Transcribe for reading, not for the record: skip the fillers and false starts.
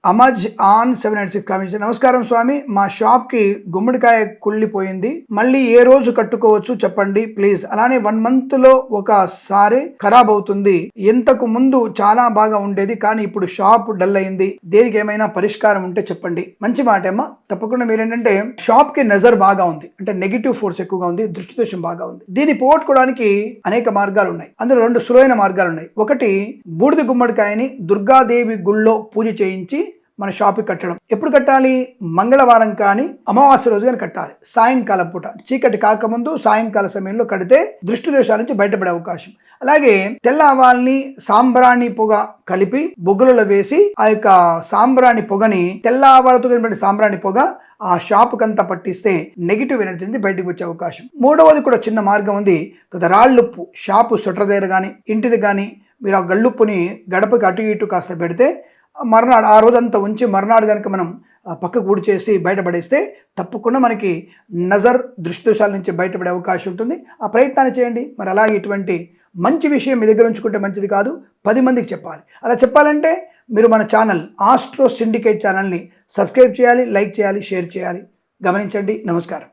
అమజ్ on 786 comment. నమస్కారం స్వామి, మా shop కి గుమ్మడికాయ కుళ్ళిపోయింది, మళ్ళీ ఏ రోజు కట్టుకోవచ్చు చెప్పండి ప్లీజ్. అలానే 1 month లో ఒకసారి ఖరాబ్ అవుతుంది. ఇంతకు ముందు చాలా బాగా ఉండేది కానీ ఇప్పుడు షాప్ డల్ అయింది, దేనికి ఏమైనా పరిష్కారం ఉంటే చెప్పండి. మంచి మాట అమ్మా, తప్పకుండా. మీరేంటంటే షాప్ కి నజర్ బాగా ఉంది, అంటే నెగిటివ్ ఫోర్స్ ఎక్కువగా ఉంది, దృష్టి దోషం బాగా ఉంది. దీన్ని పోగొట్టుకోవడానికి అనేక మార్గాలు ఉన్నాయి. అందులో 2 సులువైన మార్గాలు ఉన్నాయి. ఒకటి, బూడిద గుమ్మడికాయని దుర్గాదేవి గుళ్ళో పూజ చేయించి మన షాప్కి కట్టడం. ఎప్పుడు కట్టాలి? మంగళవారం కానీ అమావాస్య రోజు కానీ కట్టాలి. సాయంకాలం పూట చీకటి కాకముందు సాయంకాల సమయంలో కడితే దృష్టి దోషాల నుంచి బయటపడే అవకాశం. అలాగే తెల్ల ఆవాల్ని సాంబ్రాణి పొగ కలిపి బొగ్గులలో వేసి ఆ యొక్క సాంబ్రాణి పొగని, తెల్ల ఆవాలతో కలిపిన సాంబ్రాణి పొగ ఆ షాపుకంతా పట్టిస్తే నెగిటివ్ ఎనర్జీ నుంచి బయటకు వచ్చే అవకాశం. మూడవది కూడా చిన్న మార్గం ఉంది. రాళ్ళుప్పు షాపు స్వెటర్ దగ్గర కానీ ఇంటిది కానీ మీరు ఆ గళ్ళుప్పుని గడపకి అటు ఇటు కాస్త పెడితే మర్నాడు ఆ రోజంతా ఉంచి మర్నాడు కనుక మనం పక్కకు ఊడి చేసి బయటపడేస్తే తప్పకుండా మనకి నజర్ దృష్టి దోషాల నుంచి బయటపడే అవకాశం ఉంటుంది. ఆ ప్రయత్నాన్ని చేయండి. మరి అలాగే ఇటువంటి మంచి విషయం మీ దగ్గర ఉంచుకుంటే మంచిది కాదు, 10 మందికి చెప్పాలి. అలా చెప్పాలంటే మీరు మన ఛానల్ ఆస్ట్రో సిండికేట్ ఛానల్ని సబ్స్క్రైబ్ చేయాలి, లైక్ చేయాలి, షేర్ చేయాలి. గమనించండి. నమస్కారం.